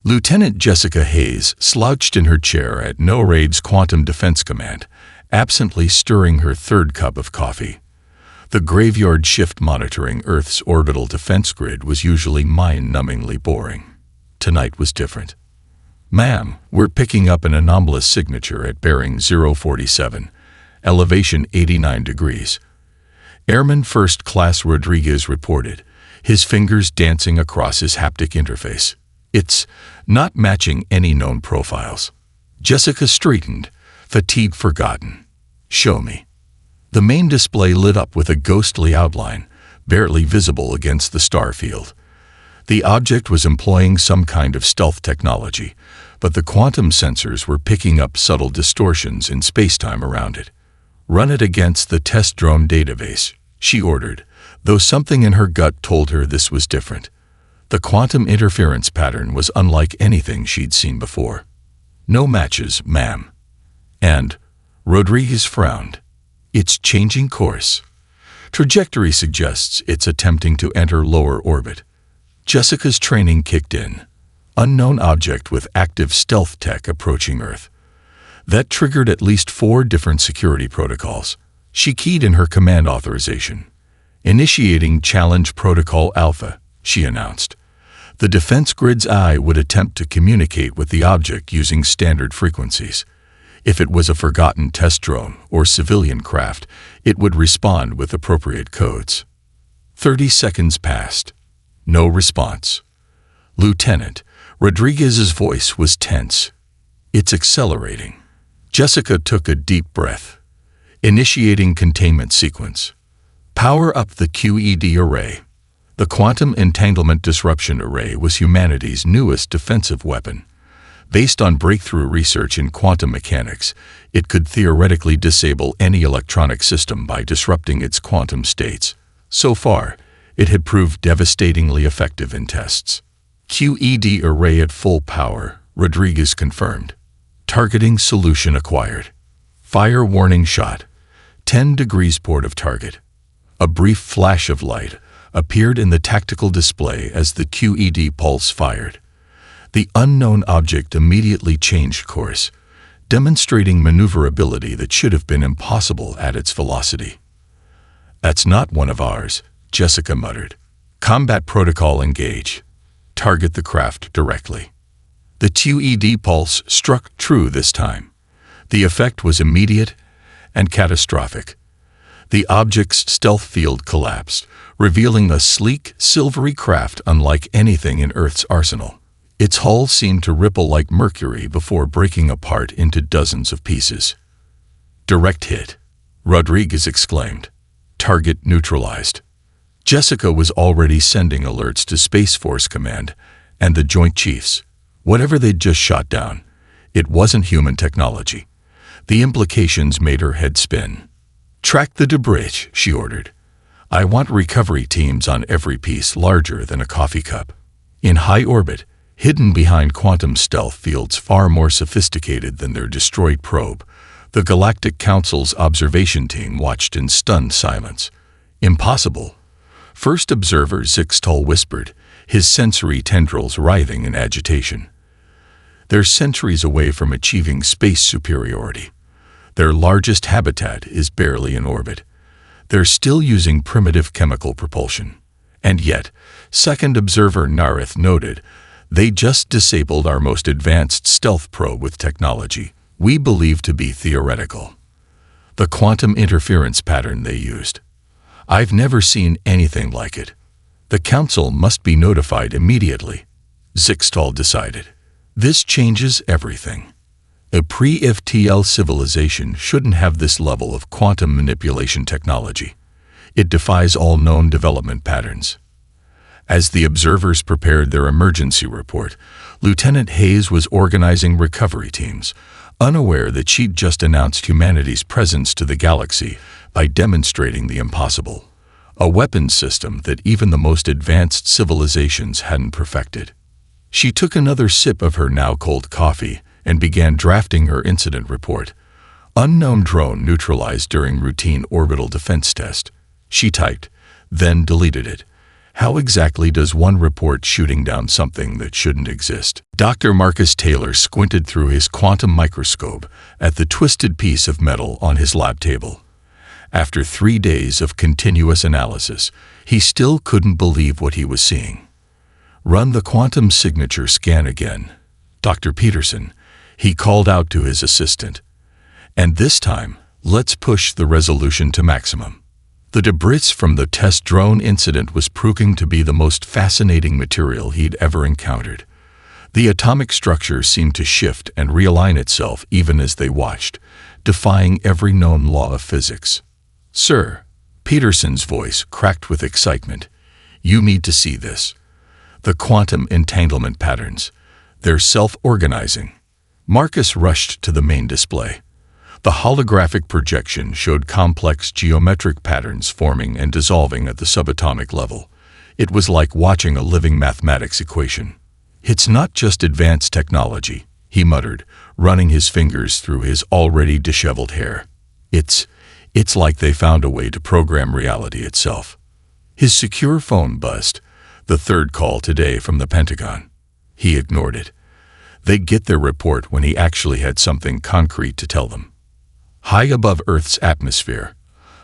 Lieutenant Jessica Hayes slouched in her chair at NORAD's Quantum Defense Command, absently stirring her third cup of coffee. The graveyard shift monitoring Earth's orbital defense grid was usually mind-numbingly boring. Tonight was different. "Ma'am, we're picking up an anomalous signature at bearing 047, elevation 89 degrees. Airman First Class Rodriguez reported, his fingers dancing across his haptic interface. "It's not matching any known profiles." Jessica straightened, fatigue forgotten. "Show me." The main display lit up with a ghostly outline, barely visible against the star field. The object was employing some kind of stealth technology, but the quantum sensors were picking up subtle distortions in spacetime around it. "Run it against the test drone database," she ordered, though something in her gut told her this was different. The quantum interference pattern was unlike anything she'd seen before. "No matches, ma'am." And Rodriguez frowned. "It's changing course. Trajectory suggests it's attempting to enter lower orbit." Jessica's training kicked in. Unknown object with active stealth tech approaching Earth. That triggered at least 4 different security protocols. She keyed in her command authorization. "Initiating Challenge Protocol Alpha," she announced. The defense grid's eye would attempt to communicate with the object using standard frequencies. If it was a forgotten test drone or civilian craft, it would respond with appropriate codes. 30 seconds passed. No response. "Lieutenant," Rodriguez's voice was tense. "It's accelerating." Jessica took a deep breath. "Initiating containment sequence. Power up the QED array." The Quantum Entanglement Disruption Array was humanity's newest defensive weapon. Based on breakthrough research in quantum mechanics, it could theoretically disable any electronic system by disrupting its quantum states. So far, it had proved devastatingly effective in tests. "QED array at full power," Rodriguez confirmed. "Targeting solution acquired. Fire warning shot. 10 degrees port of target." A brief flash of light appeared in the tactical display as the QED pulse fired. The unknown object immediately changed course, demonstrating maneuverability that should have been impossible at its velocity. "That's not one of ours," Jessica muttered. "Combat protocol engage. Target the craft directly." The QED pulse struck true this time. The effect was immediate and catastrophic. The object's stealth field collapsed, revealing a sleek, silvery craft unlike anything in Earth's arsenal. Its hull seemed to ripple like mercury before breaking apart into dozens of pieces. "Direct hit," Rodriguez exclaimed. "Target neutralized." Jessica was already sending alerts to Space Force Command and the Joint Chiefs. Whatever they'd just shot down, it wasn't human technology. The implications made her head spin. "Track the debris," she ordered. "I want recovery teams on every piece larger than a coffee cup." In high orbit, hidden behind quantum stealth fields far more sophisticated than their destroyed probe, the Galactic Council's observation team watched in stunned silence. "Impossible." First observer Zixtal whispered, his sensory tendrils writhing in agitation. "They're centuries away from achieving space superiority. Their largest habitat is barely in orbit. They're still using primitive chemical propulsion. And yet, second observer Narith noted, they just disabled our most advanced stealth probe with technology we believe to be theoretical. The quantum interference pattern they used. I've never seen anything like it. The Council must be notified immediately," Zixtal decided. "This changes everything. A pre-FTL civilization shouldn't have this level of quantum manipulation technology. It defies all known development patterns." As the observers prepared their emergency report, Lieutenant Hayes was organizing recovery teams, unaware that she'd just announced humanity's presence to the galaxy by demonstrating the impossible, a weapons system that even the most advanced civilizations hadn't perfected. She took another sip of her now-cold coffee and began drafting her incident report. "Unknown drone neutralized during routine orbital defense test," she typed, then deleted it. How exactly does one report shooting down something that shouldn't exist? Dr. Marcus Taylor squinted through his quantum microscope at the twisted piece of metal on his lab table. After 3 days of continuous analysis, he still couldn't believe what he was seeing. "Run the quantum signature scan again, Dr. Peterson," he called out to his assistant. "And this time, let's push the resolution to maximum." The debris from the test drone incident was proving to be the most fascinating material he'd ever encountered. The atomic structure seemed to shift and realign itself even as they watched, defying every known law of physics. "Sir," Peterson's voice cracked with excitement, "you need to see this. The quantum entanglement patterns. They're self-organizing." Marcus rushed to the main display. The holographic projection showed complex geometric patterns forming and dissolving at the subatomic level. It was like watching a living mathematics equation. "It's not just advanced technology," he muttered, running his fingers through his already disheveled hair. It's like they found a way to program reality itself." His secure phone buzzed. The third call today from the Pentagon. He ignored it. They'd get their report when he actually had something concrete to tell them. High above Earth's atmosphere,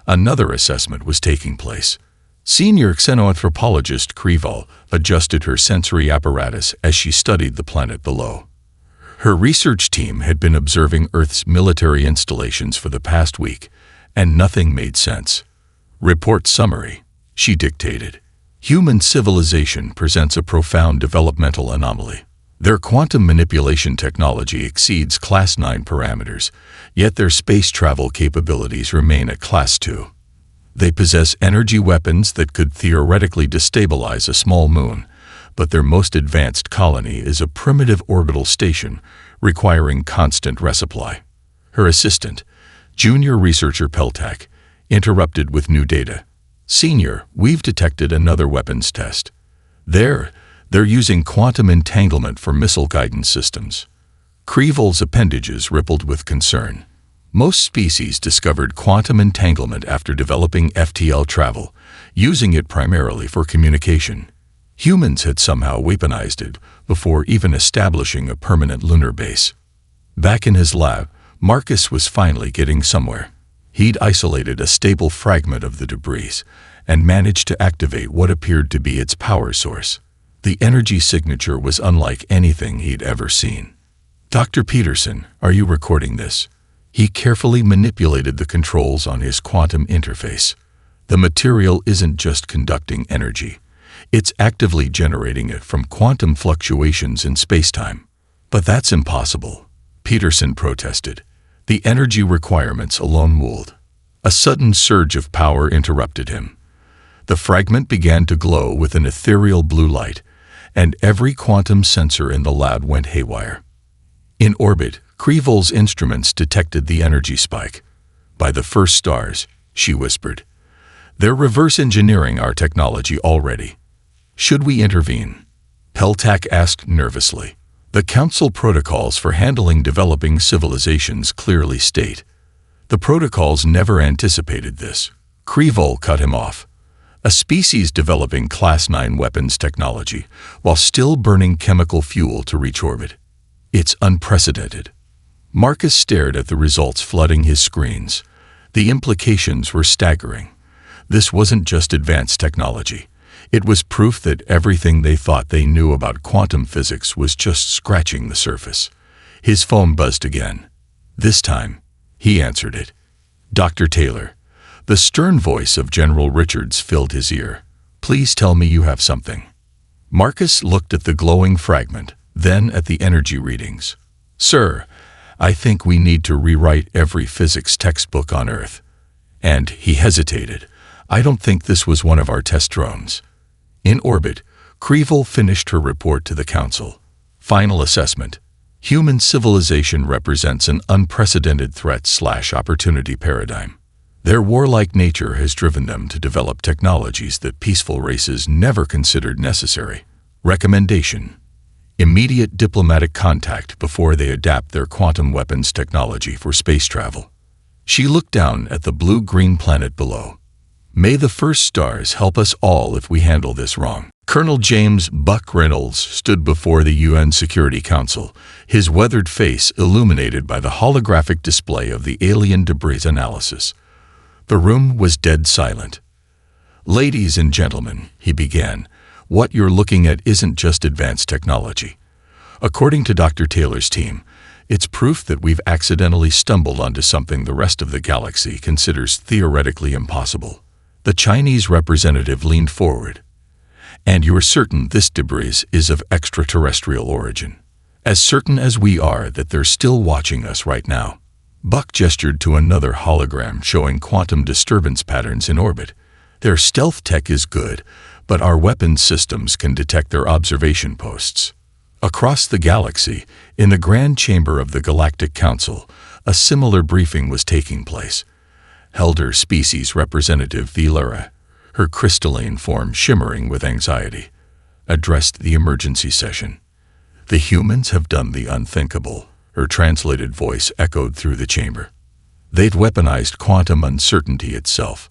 another assessment was taking place. Senior xenoanthropologist Krival adjusted her sensory apparatus as she studied the planet below. Her research team had been observing Earth's military installations for the past week, and nothing made sense. "Report summary," she dictated. "Human civilization presents a profound developmental anomaly. Their quantum manipulation technology exceeds Class 9 parameters, yet their space travel capabilities remain at Class 2. They possess energy weapons that could theoretically destabilize a small moon, but their most advanced colony is a primitive orbital station requiring constant resupply." Her assistant, junior researcher Peltak, interrupted with new data. "Senior, we've detected another weapons test. They're using quantum entanglement for missile guidance systems." Krival's appendages rippled with concern. Most species discovered quantum entanglement after developing FTL travel, using it primarily for communication. Humans had somehow weaponized it before even establishing a permanent lunar base. Back in his lab, Marcus was finally getting somewhere. He'd isolated a stable fragment of the debris and managed to activate what appeared to be its power source. The energy signature was unlike anything he'd ever seen. "Dr. Peterson, are you recording this?" He carefully manipulated the controls on his quantum interface. "The material isn't just conducting energy. It's actively generating it from quantum fluctuations in spacetime." "But that's impossible," Peterson protested. The energy requirements alone would. A sudden surge of power interrupted him. The fragment began to glow with an ethereal blue light, and every quantum sensor in the lab went haywire. In orbit, Krival's instruments detected the energy spike. "By the first stars," she whispered. "They're reverse engineering our technology already." "Should we intervene?" Peltak asked nervously. "The Council protocols for handling developing civilizations clearly state." "The protocols never anticipated this." Krival cut him off. "A species developing Class 9 weapons technology while still burning chemical fuel to reach orbit. It's unprecedented." Marcus stared at the results flooding his screens. The implications were staggering. This wasn't just advanced technology. It was proof that everything they thought they knew about quantum physics was just scratching the surface. His phone buzzed again. This time, he answered it. "Dr. Taylor." The stern voice of General Richards filled his ear. "Please tell me you have something." Marcus looked at the glowing fragment, then at the energy readings. "Sir, I think we need to rewrite every physics textbook on Earth." And he hesitated. "I don't think this was one of our test drones." In orbit, Krival finished her report to the Council. Final assessment. Human civilization represents an unprecedented threat/opportunity paradigm. Their warlike nature has driven them to develop technologies that peaceful races never considered necessary. Recommendation: immediate diplomatic contact before they adapt their quantum weapons technology for space travel. She looked down at the blue-green planet below. May the first stars help us all if we handle this wrong. Colonel James "Buck" Reynolds stood before the UN Security Council, his weathered face illuminated by the holographic display of the alien debris analysis. The room was dead silent. "Ladies and gentlemen," he began, "what you're looking at isn't just advanced technology. According to Dr. Taylor's team, it's proof that we've accidentally stumbled onto something the rest of the galaxy considers theoretically impossible." The Chinese representative leaned forward. "And you're certain this debris is of extraterrestrial origin? As certain as we are that they're still watching us right now." Buck gestured to another hologram showing quantum disturbance patterns in orbit. "Their stealth tech is good, but our weapons systems can detect their observation posts." Across the galaxy, in the Grand Chamber of the Galactic Council, a similar briefing was taking place. Elder Species Representative Vilera, her crystalline form shimmering with anxiety, addressed the emergency session. "The humans have done the unthinkable," her translated voice echoed through the chamber. "They've weaponized quantum uncertainty itself.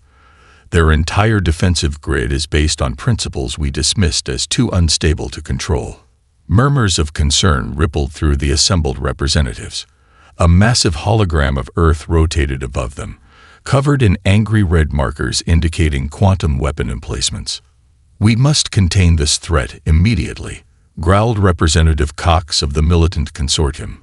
Their entire defensive grid is based on principles we dismissed as too unstable to control." Murmurs of concern rippled through the assembled representatives. A massive hologram of Earth rotated above them, covered in angry red markers indicating quantum weapon emplacements. "We must contain this threat immediately," growled Representative Cox of the militant consortium.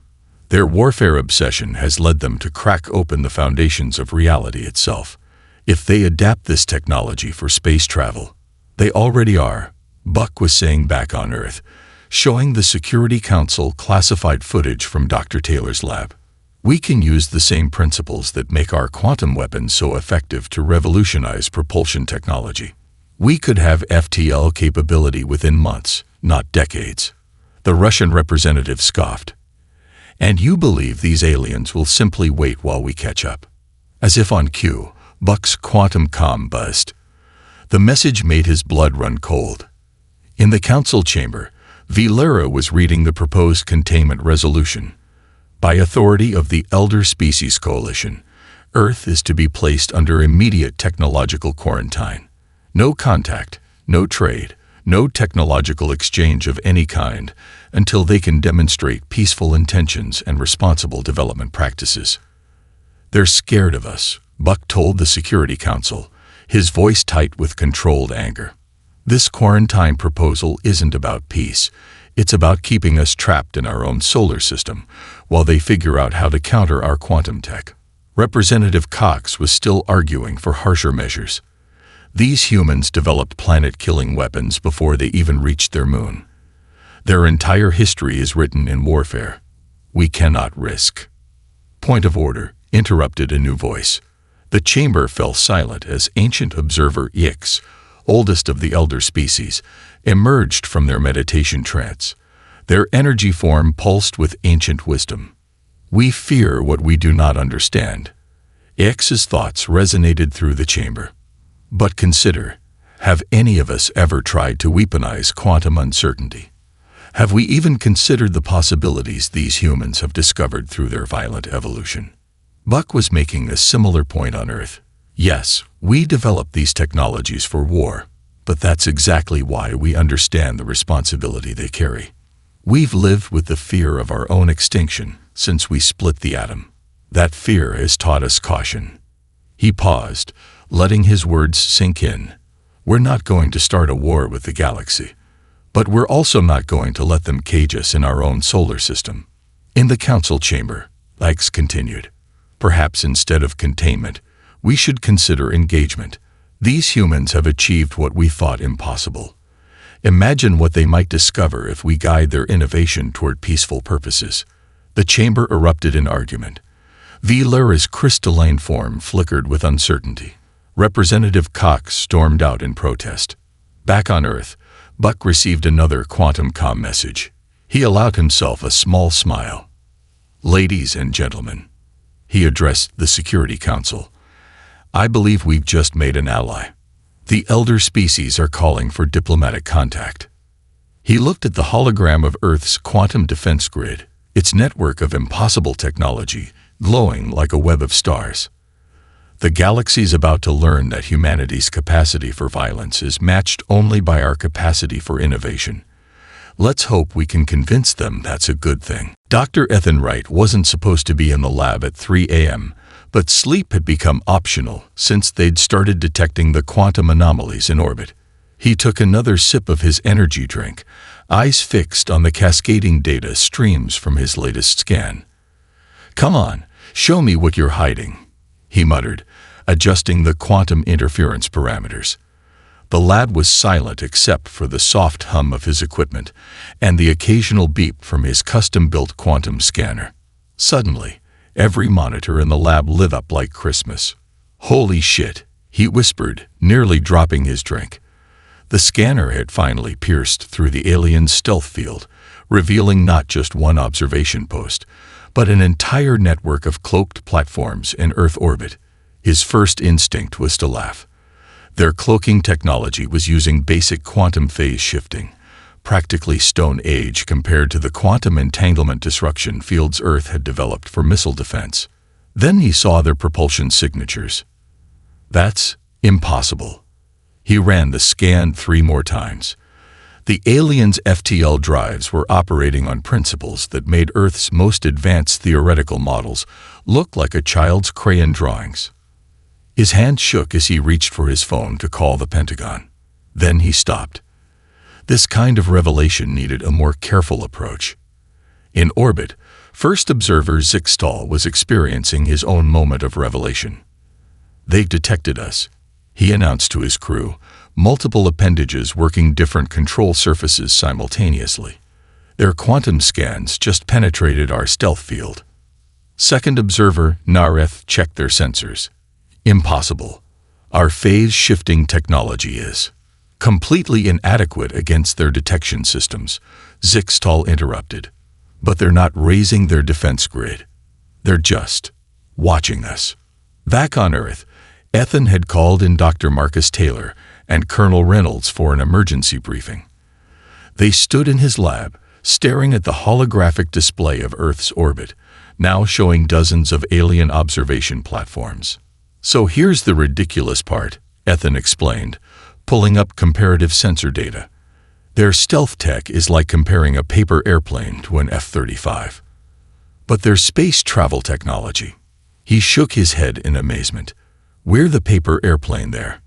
"Their warfare obsession has led them to crack open the foundations of reality itself. If they adapt this technology for space travel, they already are," Buck was saying back on Earth, showing the Security Council classified footage from Dr. Taylor's lab. "We can use the same principles that make our quantum weapons so effective to revolutionize propulsion technology. We could have FTL capability within months, not decades." The Russian representative scoffed. "And you believe these aliens will simply wait while we catch up?" As if on cue, Buck's quantum comm buzzed. The message made his blood run cold. In the council chamber, Vilera was reading the proposed containment resolution. "By authority of the Elder Species Coalition, Earth is to be placed under immediate technological quarantine. No contact, no trade, no technological exchange of any kind until they can demonstrate peaceful intentions and responsible development practices." "They're scared of us," Buck told the Security Council, his voice tight with controlled anger. "This quarantine proposal isn't about peace. It's about keeping us trapped in our own solar system while they figure out how to counter our quantum tech." Representative Cox was still arguing for harsher measures. "These humans developed planet-killing weapons before they even reached their moon. Their entire history is written in warfare. We cannot risk." "Point of order," interrupted a new voice. The chamber fell silent as ancient observer Ix, oldest of the elder species, emerged from their meditation trance. Their energy form pulsed with ancient wisdom. "We fear what we do not understand." X's thoughts resonated through the chamber. "But consider, have any of us ever tried to weaponize quantum uncertainty? Have we even considered the possibilities these humans have discovered through their violent evolution?" Buck was making a similar point on Earth. "Yes, we developed these technologies for war, but that's exactly why we understand the responsibility they carry. We've lived with the fear of our own extinction since we split the atom. That fear has taught us caution." He paused, letting his words sink in. "We're not going to start a war with the galaxy, but we're also not going to let them cage us in our own solar system." In the council chamber, Ix continued, "Perhaps instead of containment, we should consider engagement. These humans have achieved what we thought impossible. Imagine what they might discover if we guide their innovation toward peaceful purposes." The chamber erupted in argument. Vilera's crystalline form flickered with uncertainty. Representative Cox stormed out in protest. Back on Earth, Buck received another quantum comm message. He allowed himself a small smile. "Ladies and gentlemen," he addressed the Security Council, "I believe we've just made an ally. The elder species are calling for diplomatic contact." He looked at the hologram of Earth's quantum defense grid, its network of impossible technology glowing like a web of stars. The galaxy's about to learn that humanity's capacity for violence is matched only by our capacity for innovation. Let's hope we can convince them that's a good thing. Dr. Ethan Wright wasn't supposed to be in the lab at 3 a.m., but sleep had become optional since they'd started detecting the quantum anomalies in orbit. He took another sip of his energy drink, eyes fixed on the cascading data streams from his latest scan. "Come on, show me what you're hiding," he muttered, adjusting the quantum interference parameters. The lab was silent except for the soft hum of his equipment and the occasional beep from his custom-built quantum scanner. Suddenly, every monitor in the lab lit up like Christmas. "Holy shit," he whispered, nearly dropping his drink. The scanner had finally pierced through the alien's stealth field, revealing not just one observation post, but an entire network of cloaked platforms in Earth orbit. His first instinct was to laugh. Their cloaking technology was using basic quantum phase shifting, practically Stone Age compared to the quantum entanglement disruption fields Earth had developed for missile defense. Then he saw their propulsion signatures. "That's impossible." He ran the scan 3 more times. The aliens' FTL drives were operating on principles that made Earth's most advanced theoretical models look like a child's crayon drawings. His hand shook as he reached for his phone to call the Pentagon. Then he stopped. This kind of revelation needed a more careful approach. In orbit, first observer Zixtal was experiencing his own moment of revelation. "They've detected us," he announced to his crew, multiple appendages working different control surfaces simultaneously. "Their quantum scans just penetrated our stealth field." Second observer Nareth checked their sensors. "Impossible. Our phase-shifting technology is completely inadequate against their detection systems," Zixtal interrupted. "But they're not raising their defense grid. They're just watching us." Back on Earth, Ethan had called in Dr. Marcus Taylor and Colonel Reynolds for an emergency briefing. They stood in his lab, staring at the holographic display of Earth's orbit, now showing dozens of alien observation platforms. "So here's the ridiculous part," Ethan explained, pulling up comparative sensor data. "Their stealth tech is like comparing a paper airplane to an F-35. But their space travel technology." He shook his head in amazement. "We're the paper airplane there."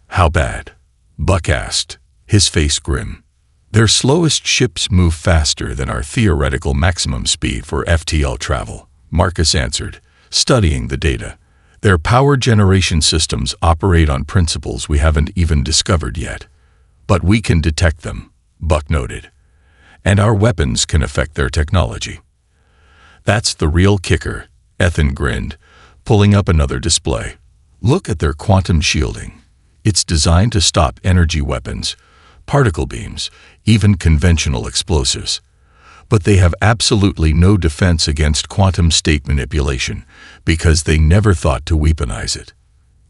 "How bad?" Buck asked, his face grim. "Their slowest ships move faster than our theoretical maximum speed for FTL travel," Marcus answered, studying the data. "Their power generation systems operate on principles we haven't even discovered yet. But we can detect them," Buck noted. "And our weapons can affect their technology." "That's the real kicker," Ethan grinned, pulling up another display. "Look at their quantum shielding. It's designed to stop energy weapons, particle beams, even conventional explosives. But they have absolutely no defense against quantum state manipulation because they never thought to weaponize it."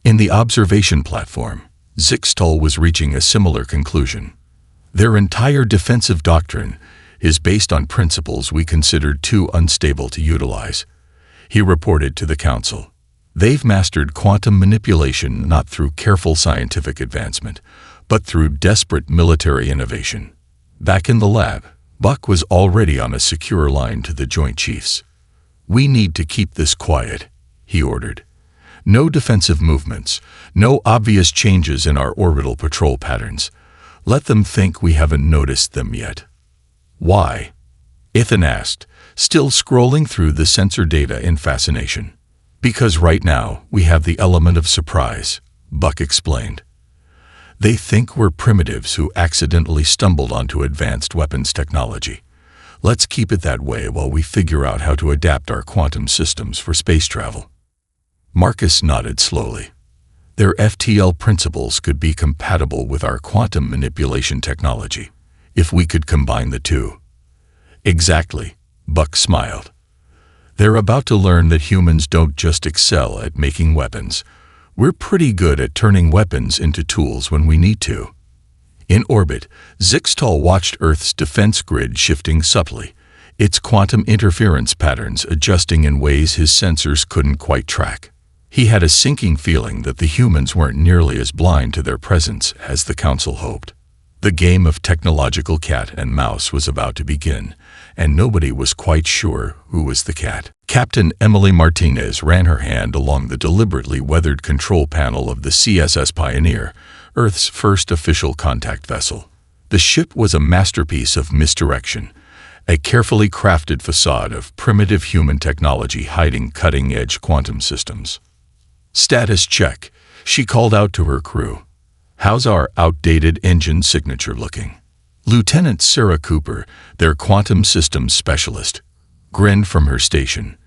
In the observation platform, Zixtal was reaching a similar conclusion. "Their entire defensive doctrine is based on principles we considered too unstable to utilize," he reported to the Council. "They've mastered quantum manipulation not through careful scientific advancement, but through desperate military innovation." Back in the lab, Buck was already on a secure line to the Joint Chiefs. "We need to keep this quiet," he ordered. "No defensive movements, no obvious changes in our orbital patrol patterns. Let them think we haven't noticed them yet." "Why?" Ethan asked, still scrolling through the sensor data in fascination. "Because right now we have the element of surprise," Buck explained. "They think we're primitives who accidentally stumbled onto advanced weapons technology. Let's keep it that way while we figure out how to adapt our quantum systems for space travel." Marcus nodded slowly. "Their FTL principles could be compatible with our quantum manipulation technology, if we could combine the two." "Exactly," Buck smiled. "They're about to learn that humans don't just excel at making weapons. We're pretty good at turning weapons into tools when we need to." In orbit, Zixtal watched Earth's defense grid shifting subtly, its quantum interference patterns adjusting in ways his sensors couldn't quite track. He had a sinking feeling that the humans weren't nearly as blind to their presence as the council hoped. The game of technological cat and mouse was about to begin, and nobody was quite sure who was the cat. Captain Emily Martinez ran her hand along the deliberately weathered control panel of the CSS Pioneer, Earth's first official contact vessel. The ship was a masterpiece of misdirection, a carefully crafted facade of primitive human technology hiding cutting-edge quantum systems. "Status check," she called out to her crew. "How's our outdated engine signature looking?" Lieutenant Sarah Cooper, their quantum systems specialist, grinned from her station,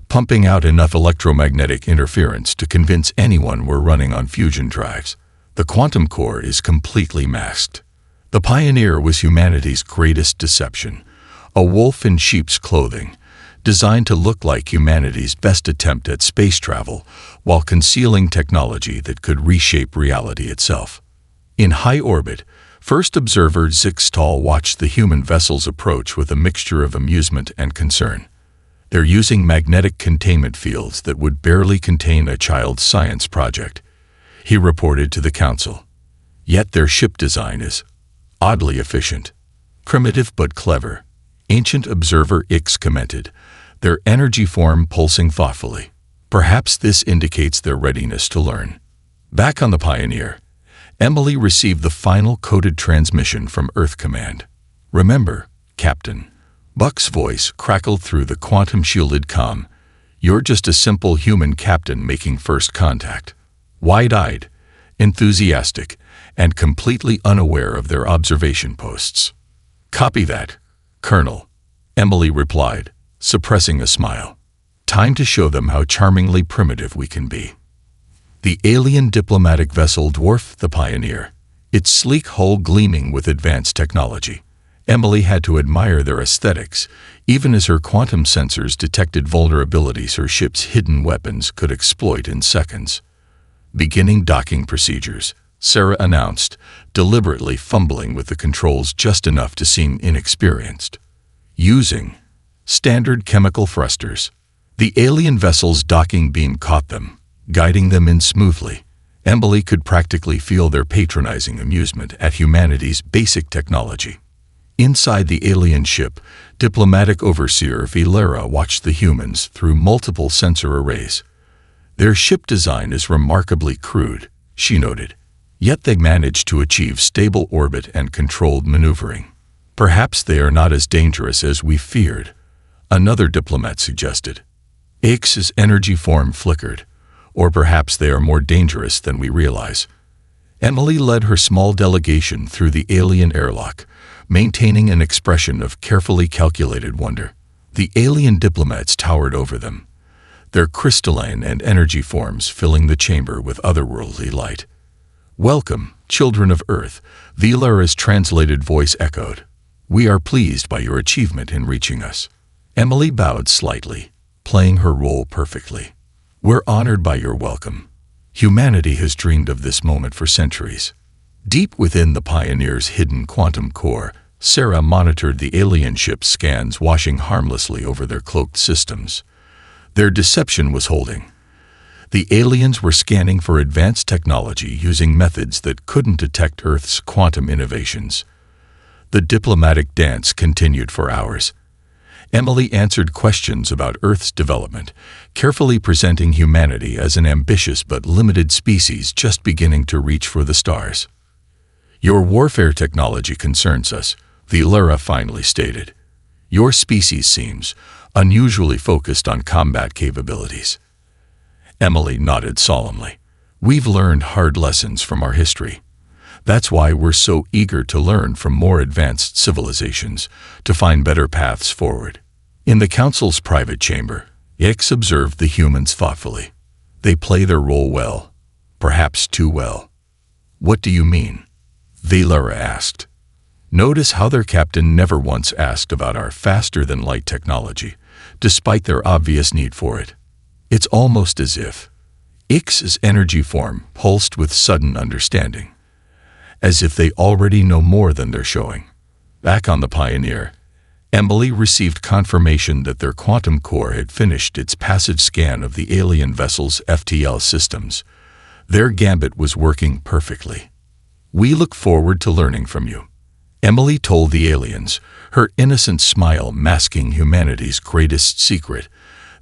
pumping out enough electromagnetic interference to convince anyone we're running on fusion drives. The quantum core is completely masked. The Pioneer was humanity's greatest deception, a wolf in sheep's clothing, designed to look like humanity's best attempt at space travel while concealing technology that could reshape reality itself. In high orbit, First Observer Zixtal watched the human vessels approach with a mixture of amusement and concern. They're using magnetic containment fields that would barely contain a child's science project, he reported to the council. Yet their ship design is oddly efficient. Primitive but clever, Ancient Observer X commented, their energy form pulsing thoughtfully. Perhaps this indicates their readiness to learn. Back on the Pioneer, Emily received the final coded transmission from Earth Command. "Remember, Captain," Buck's voice crackled through the quantum-shielded comm, "you're just a simple human captain making first contact." Wide-eyed, enthusiastic, and completely unaware of their observation posts. "Copy that, Colonel," Emily replied, suppressing a smile. "Time to show them how charmingly primitive we can be." The alien diplomatic vessel dwarfed the Pioneer, its sleek hull gleaming with advanced technology. Emily had to admire their aesthetics, even as her quantum sensors detected vulnerabilities her ship's hidden weapons could exploit in seconds. "Beginning docking procedures," Sarah announced, deliberately fumbling with the controls just enough to seem inexperienced. "Using standard chemical thrusters." The alien vessel's docking beam caught them, guiding them in smoothly. Emily could practically feel their patronizing amusement at humanity's basic technology. Inside the alien ship, diplomatic overseer Valera watched the humans through multiple sensor arrays. "Their ship design is remarkably crude," she noted, "yet they managed to achieve stable orbit and controlled maneuvering. Perhaps they are not as dangerous as we feared," another diplomat suggested. X's energy form flickered. "Or perhaps they are more dangerous than we realize." Emily led her small delegation through the alien airlock, maintaining an expression of carefully calculated wonder. The alien diplomats towered over them, their crystalline and energy forms filling the chamber with otherworldly light. "Welcome, children of Earth," Valera's translated voice echoed. "We are pleased by your achievement in reaching us." Emily bowed slightly, playing her role perfectly. "We're honored by your welcome. Humanity has dreamed of this moment for centuries." Deep within the Pioneer's hidden quantum core, Sarah monitored the alien ship's scans washing harmlessly over their cloaked systems. Their deception was holding. The aliens were scanning for advanced technology using methods that couldn't detect Earth's quantum innovations. The diplomatic dance continued for hours. Emily answered questions about Earth's development, carefully presenting humanity as an ambitious but limited species just beginning to reach for the stars. "Your warfare technology concerns us," Valera finally stated. "Your species seems unusually focused on combat capabilities." Emily nodded solemnly. "We've learned hard lessons from our history. That's why we're so eager to learn from more advanced civilizations, to find better paths forward." In the council's private chamber, X observed the humans thoughtfully. "They play their role well, perhaps too well." "What do you mean?" Valera asked. "Notice how their captain never once asked about our faster-than-light technology, despite their obvious need for it. It's almost as if X's energy form pulsed with sudden understanding, as if they already know more than they're showing." Back on the Pioneer, Emily received confirmation that their quantum core had finished its passive scan of the alien vessel's FTL systems. Their gambit was working perfectly. "We look forward to learning from you," Emily told the aliens, her innocent smile masking humanity's greatest secret.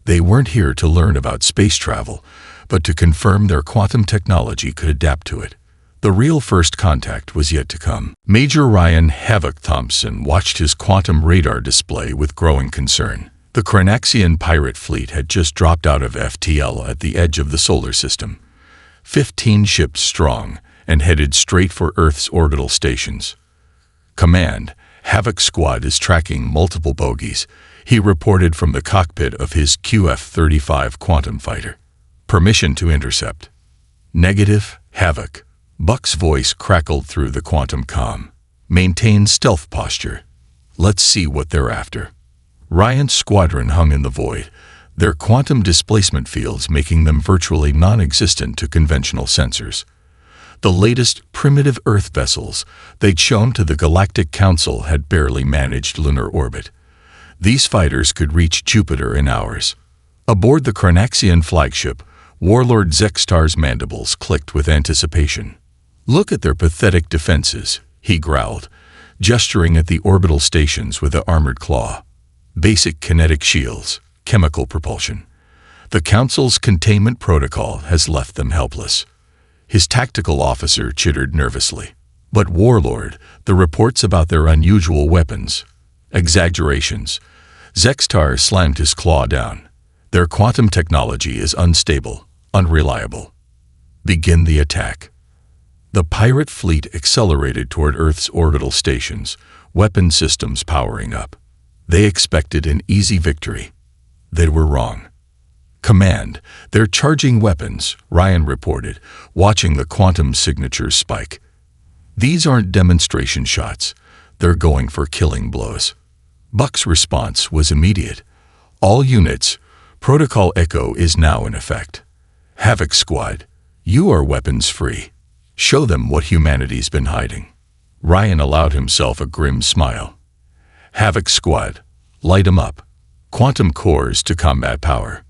They weren't here to learn about space travel, but to confirm their quantum technology could adapt to it. The real first contact was yet to come. Major Ryan "Havoc" Thompson watched his quantum radar display with growing concern. The Cranaxian pirate fleet had just dropped out of FTL at the edge of the solar system, 15 ships strong, and headed straight for Earth's orbital stations. "Command, Havoc Squad is tracking multiple bogies," he reported from the cockpit of his QF-35 quantum fighter. "Permission to intercept." "Negative, Havoc." Buck's voice crackled through the quantum comm. "Maintain stealth posture. Let's see what they're after." Ryan's squadron hung in the void, their quantum displacement fields making them virtually non-existent to conventional sensors. The latest primitive Earth vessels they'd shown to the Galactic Council had barely managed lunar orbit. These fighters could reach Jupiter in hours. Aboard the Cranaxian flagship, Warlord Zextar's mandibles clicked with anticipation. "Look at their pathetic defenses," he growled, gesturing at the orbital stations with the armored claw. "Basic kinetic shields, chemical propulsion. The Council's containment protocol has left them helpless." His tactical officer chittered nervously. "But Warlord, the reports about their unusual weapons." "Exaggerations." Zextar slammed his claw down. "Their quantum technology is unstable, unreliable. Begin the attack." The pirate fleet accelerated toward Earth's orbital stations, weapon systems powering up. They expected an easy victory. They were wrong. "Command, they're charging weapons," Ryan reported, watching the quantum signatures spike. "These aren't demonstration shots. They're going for killing blows." Buck's response was immediate. "All units, Protocol Echo is now in effect. Havoc Squad, you are weapons-free. Show them what humanity's been hiding." Ryan allowed himself a grim smile. "Havoc Squad, light 'em up. Quantum cores to combat power."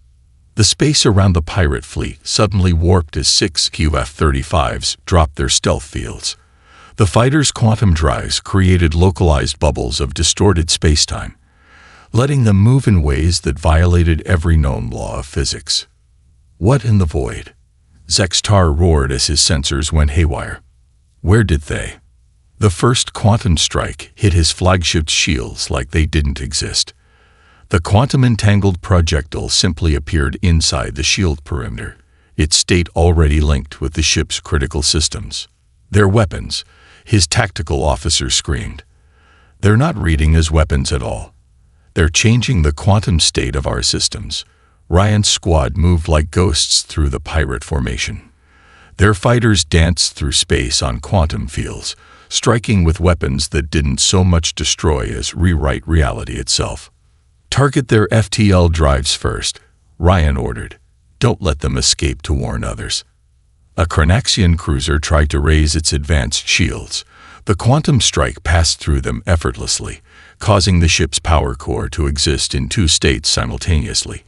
The space around the pirate fleet suddenly warped as 6 QF-35s dropped their stealth fields. The fighters' quantum drives created localized bubbles of distorted spacetime, letting them move in ways that violated every known law of physics. "What in the void?" Zextar roared as his sensors went haywire. Where did they? The first quantum strike hit his flagship's shields like they didn't exist. The quantum-entangled projectile simply appeared inside the shield perimeter, its state already linked with the ship's critical systems. "They're weapons," his tactical officer screamed. "They're not reading as weapons at all. They're changing the quantum state of our systems." Ryan's squad moved like ghosts through the pirate formation. Their fighters danced through space on quantum fields, striking with weapons that didn't so much destroy as rewrite reality itself. "Target their FTL drives first," Ryan ordered. "Don't let them escape to warn others." A Cranaxian cruiser tried to raise its advanced shields. The quantum strike passed through them effortlessly, causing the ship's power core to exist in two states simultaneously,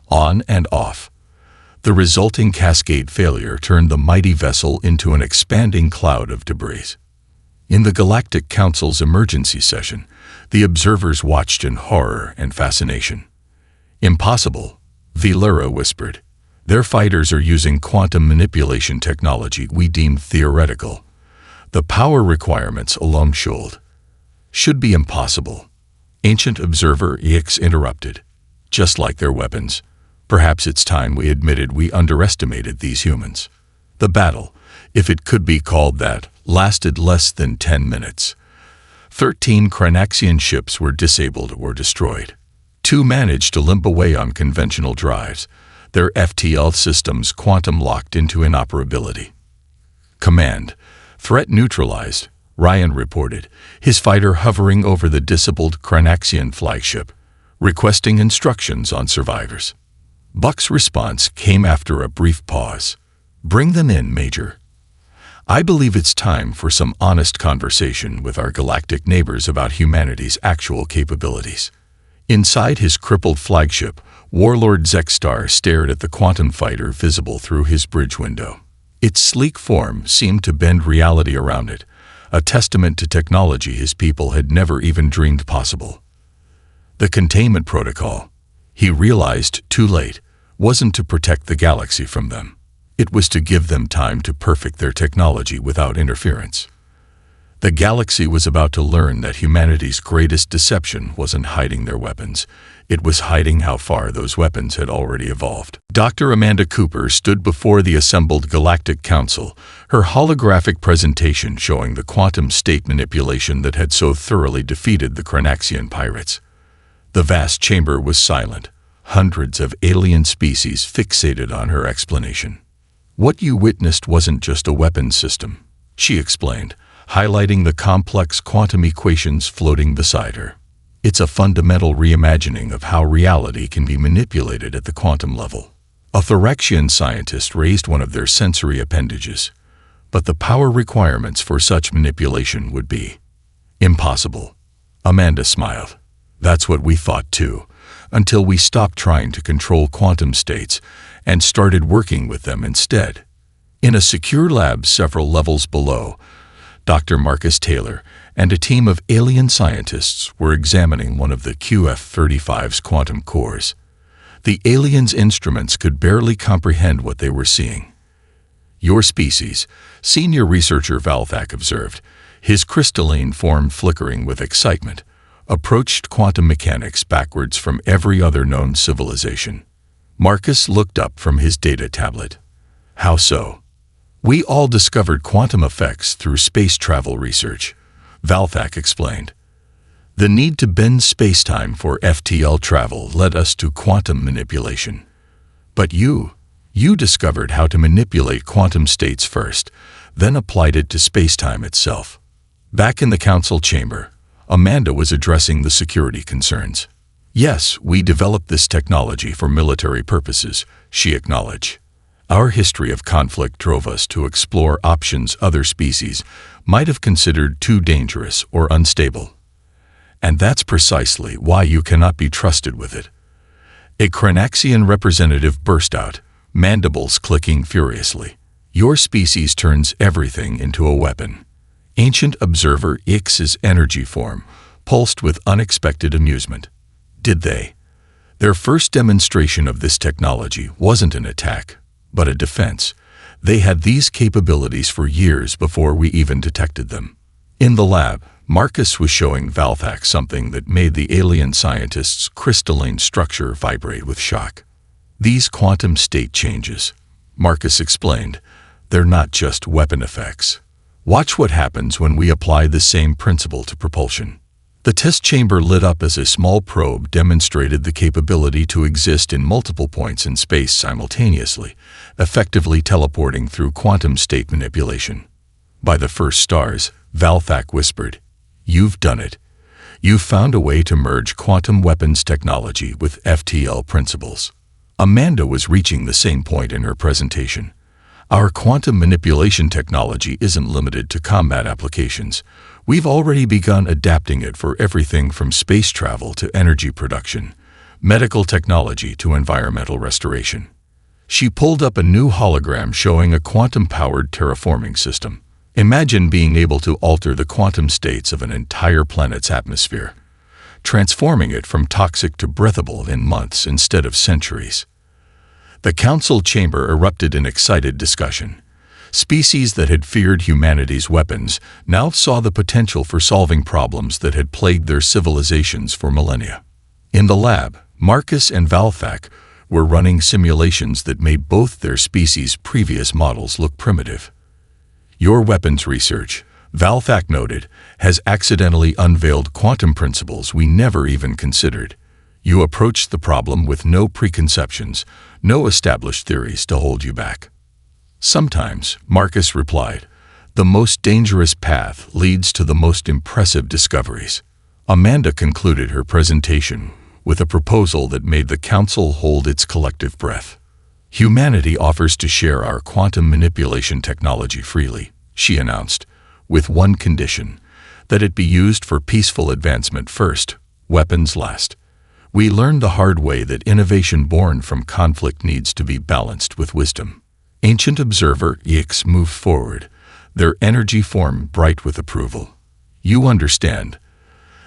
on and off. The resulting cascade failure turned the mighty vessel into an expanding cloud of debris. In the Galactic Council's emergency session, the observers watched in horror and fascination. "Impossible," Vilera whispered. "Their fighters are using quantum manipulation technology we deemed theoretical. The power requirements alone should be impossible." Ancient Observer EX interrupted. "Just like their weapons. Perhaps it's time we admitted we underestimated these humans." The battle, if it could be called that, lasted less than 10 minutes. 13 Cranaxian ships were disabled or destroyed. 2 managed to limp away on conventional drives, their FTL systems quantum-locked into inoperability. "Command, threat neutralized," Ryan reported, his fighter hovering over the disabled Cranaxian flagship, requesting instructions on survivors. Buck's response came after a brief pause. "Bring them in, Major." I believe it's time for some honest conversation with our galactic neighbors about humanity's actual capabilities. Inside his crippled flagship, Warlord Zexstar stared at the quantum fighter visible through his bridge window. Its sleek form seemed to bend reality around it, a testament to technology his people had never even dreamed possible. The containment protocol, he realized too late, wasn't to protect the galaxy from them. It was to give them time to perfect their technology without interference. The galaxy was about to learn that humanity's greatest deception wasn't hiding their weapons. It was hiding how far those weapons had already evolved. Dr. Amanda Cooper stood before the assembled Galactic Council, her holographic presentation showing the quantum state manipulation that had so thoroughly defeated the Cranaxian pirates. The vast chamber was silent, hundreds of alien species fixated on her explanation. "What you witnessed wasn't just a weapons system," she explained, highlighting the complex quantum equations floating beside her. "It's a fundamental reimagining of how reality can be manipulated at the quantum level." A Thoraxian scientist raised one of their sensory appendages, but the power requirements for such manipulation would be impossible. Amanda smiled. "That's what we thought too, until we stopped trying to control quantum states and started working with them instead." In a secure lab several levels below, Dr. Marcus Taylor and a team of alien scientists were examining one of the QF-35's quantum cores. The aliens' instruments could barely comprehend what they were seeing. "Your species," senior researcher Valthak observed, his crystalline form flickering with excitement, approached quantum mechanics backwards from every other known civilization. Marcus looked up from his data tablet. "How so?" "We all discovered quantum effects through space travel research," Valthak explained. "The need to bend spacetime for FTL travel led us to quantum manipulation. But you discovered how to manipulate quantum states first, then applied it to spacetime itself." Back in the council chamber, Amanda was addressing the security concerns. "Yes, we developed this technology for military purposes," she acknowledged. "Our history of conflict drove us to explore options other species might have considered too dangerous or unstable. And that's precisely why you cannot be trusted with it." A Cranaxian representative burst out, mandibles clicking furiously. "Your species turns everything into a weapon." Ancient Observer X's energy form pulsed with unexpected amusement. "Did they?" Their first demonstration of this technology wasn't an attack, but a defense. They had these capabilities for years before we even detected them. In the lab, Marcus was showing Valthak something that made the alien scientist's crystalline structure vibrate with shock. "These quantum state changes," Marcus explained, "they're not just weapon effects. Watch what happens when we apply the same principle to propulsion." The test chamber lit up as a small probe demonstrated the capability to exist in multiple points in space simultaneously, effectively teleporting through quantum state manipulation. "By the first stars," Valthak whispered, "you've done it. You've found a way to merge quantum weapons technology with FTL principles." Amanda was reaching the same point in her presentation. "Our quantum manipulation technology isn't limited to combat applications. We've already begun adapting it for everything from space travel to energy production, medical technology to environmental restoration." She pulled up a new hologram showing a quantum-powered terraforming system. "Imagine being able to alter the quantum states of an entire planet's atmosphere, transforming it from toxic to breathable in months instead of centuries." The council chamber erupted in excited discussion. Species that had feared humanity's weapons now saw the potential for solving problems that had plagued their civilizations for millennia. In the lab, Marcus and Valthak were running simulations that made both their species' previous models look primitive. "Your weapons research," Valthak noted, "has accidentally unveiled quantum principles we never even considered. You approached the problem with no preconceptions, no established theories to hold you back." "Sometimes," Marcus replied, "the most dangerous path leads to the most impressive discoveries." Amanda concluded her presentation with a proposal that made the council hold its collective breath. "Humanity offers to share our quantum manipulation technology freely. she announced, with one condition, that it be used for peaceful advancement first, weapons last. We learned the hard way that innovation born from conflict needs to be balanced with wisdom. Ancient Observer Orcs moved forward, their energy form bright with approval. You understand,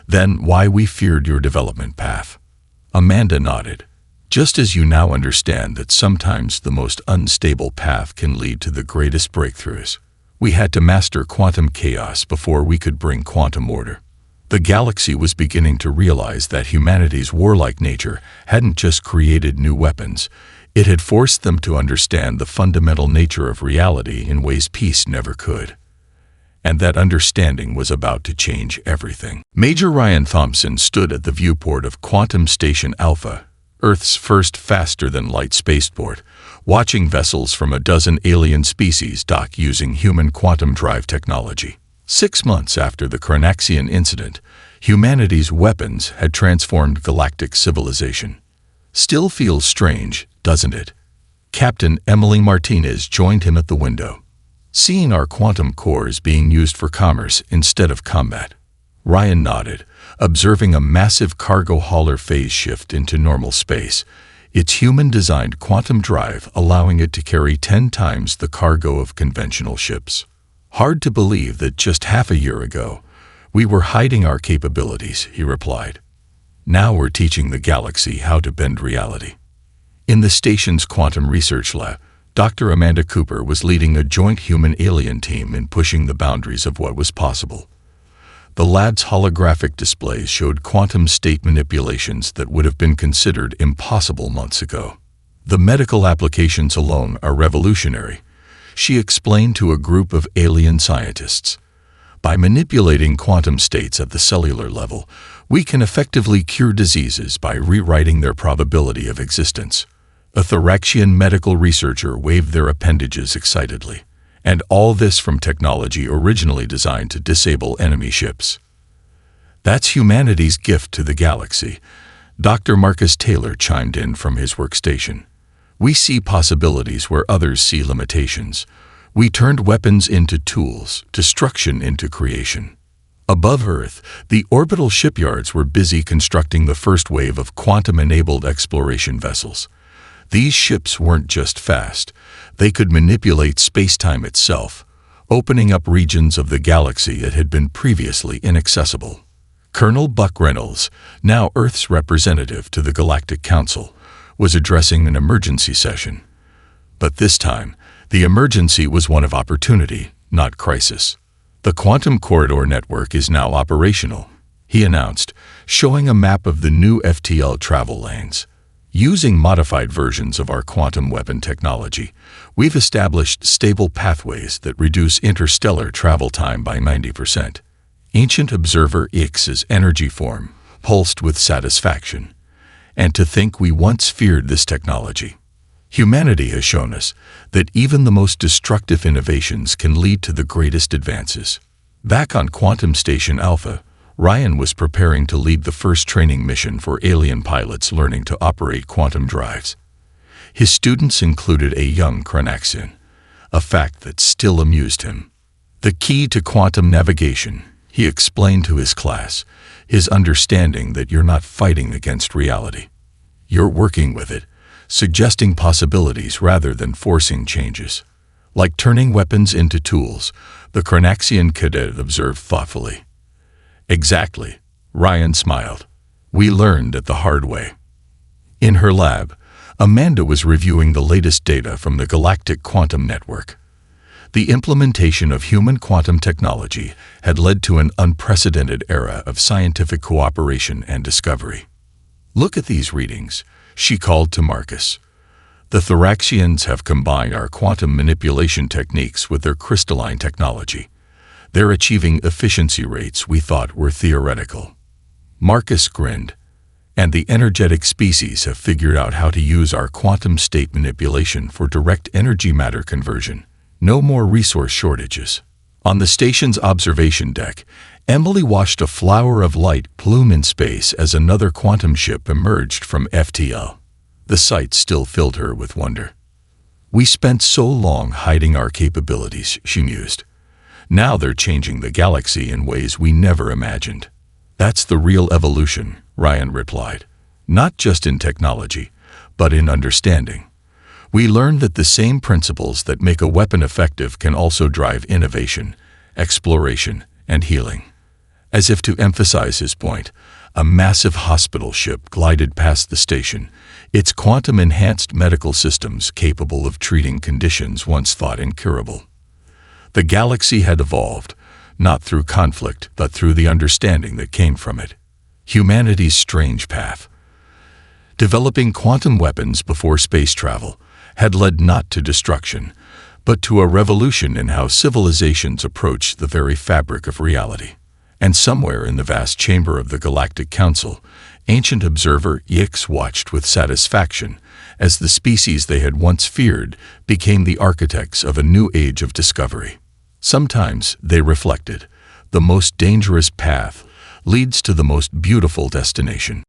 then, why we feared your development path. Amanda nodded. Just as you now understand that sometimes the most unstable path can lead to the greatest breakthroughs. We had to master quantum chaos before we could bring quantum order. The galaxy was beginning to realize that humanity's warlike nature hadn't just created new weapons, it had forced them to understand the fundamental nature of reality in ways peace never could. And that understanding was about to change everything. Major Ryan Thompson stood at the viewport of Quantum Station Alpha, Earth's first faster-than-light spaceport, watching vessels from a dozen alien species dock using human quantum drive technology. 6 months after the Carnaxian incident, humanity's weapons had transformed galactic civilization. Still feels strange, doesn't it? Captain Emily Martinez joined him at the window. Seeing our quantum cores being used for commerce instead of combat. Ryan nodded, observing a massive cargo hauler phase shift into normal space, its human-designed quantum drive allowing it to carry 10 times the cargo of conventional ships. Hard to believe that just half a year ago, we were hiding our capabilities, he replied. Now we're teaching the galaxy how to bend reality. In the station's quantum research lab, Dr. Amanda Cooper was leading a joint human-alien team in pushing the boundaries of what was possible. The lab's holographic displays showed quantum state manipulations that would have been considered impossible months ago. The medical applications alone are revolutionary, she explained to a group of alien scientists. By manipulating quantum states at the cellular level, we can effectively cure diseases by rewriting their probability of existence. A Thoraxian medical researcher waved their appendages excitedly. And all this from technology originally designed to disable enemy ships. That's humanity's gift to the galaxy, Dr. Marcus Taylor chimed in from his workstation. We see possibilities where others see limitations. We turned weapons into tools, destruction into creation. Above Earth, the orbital shipyards were busy constructing the first wave of quantum-enabled exploration vessels. These ships weren't just fast, they could manipulate space-time itself, opening up regions of the galaxy that had been previously inaccessible. Colonel Buck Reynolds, now Earth's representative to the Galactic Council, was addressing an emergency session. But this time, the emergency was one of opportunity, not crisis. The Quantum Corridor Network is now operational, he announced, showing a map of the new FTL travel lanes. Using modified versions of our quantum weapon technology, we've established stable pathways that reduce interstellar travel time by 90%. Ancient Observer X's energy form pulsed with satisfaction. And to think we once feared this technology. Humanity has shown us that even the most destructive innovations can lead to the greatest advances. Back on Quantum Station Alpha, Ryan was preparing to lead the first training mission for alien pilots learning to operate quantum drives. His students included a young Carnaxian, a fact that still amused him. The key to quantum navigation, he explained to his class, his understanding that you're not fighting against reality. You're working with it, suggesting possibilities rather than forcing changes. Like turning weapons into tools, the Carnaxian cadet observed thoughtfully. Exactly, Ryan smiled. We learned it the hard way. In her lab, Amanda was reviewing the latest data from the Galactic Quantum Network. The implementation of human quantum technology had led to an unprecedented era of scientific cooperation and discovery. Look at these readings, she called to Marcus. The Thoraxians have combined our quantum manipulation techniques with their crystalline technology. They're achieving efficiency rates we thought were theoretical. Marcus grinned. And the energetic species have figured out how to use our quantum state manipulation for direct energy matter conversion. No more resource shortages. On the station's observation deck, Emily watched a flower of light plume in space as another quantum ship emerged from FTL. The sight still filled her with wonder. We spent so long hiding our capabilities, she mused. Now they're changing the galaxy in ways we never imagined. That's the real evolution, Ryan replied. Not just in technology, but in understanding. We learned that the same principles that make a weapon effective can also drive innovation, exploration, and healing. As if to emphasize his point, a massive hospital ship glided past the station, its quantum-enhanced medical systems capable of treating conditions once thought incurable. The galaxy had evolved, not through conflict, but through the understanding that came from it. Humanity's strange path. Developing quantum weapons before space travel had led not to destruction, but to a revolution in how civilizations approach the very fabric of reality. And somewhere in the vast chamber of the Galactic Council, ancient observer Yix watched with satisfaction as the species they had once feared became the architects of a new age of discovery. Sometimes, they reflected, the most dangerous path leads to the most beautiful destination.